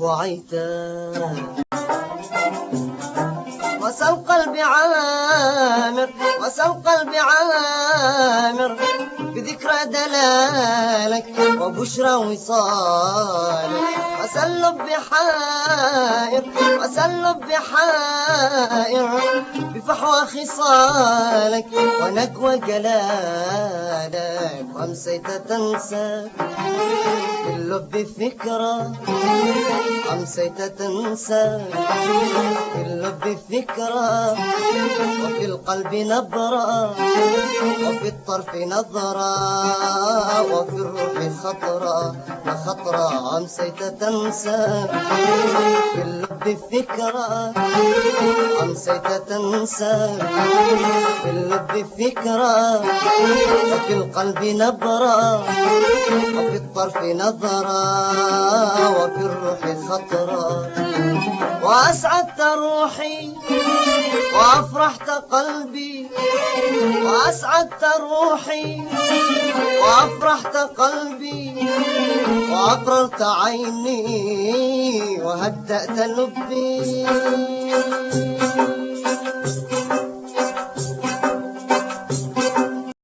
وعيتا وسل قلبي عامر وسل قلبي عامر بذكرى دلالك وبشرى وصالك وسل لبي حائر وسل لبي حائر بفحوى خصالك ونقوى جلالك وامسيت تنسى في اللب فكرة أمسيت تنسى في اللب فكرة وفي القلب نبرة وفي الطرف نظرة وفي الروح خطرة وخطرة أمسيت تنسى في اللب فكرة أمسيت تنسى في اللب فكرة وفي القلب نبرة وفي الطرف نظرة وفي الروح خطرة وأسعدت روحي وأفرحت قلبي وأسعدت روحي وأفرحت قلبي وأقررت عيني وهدأت لبي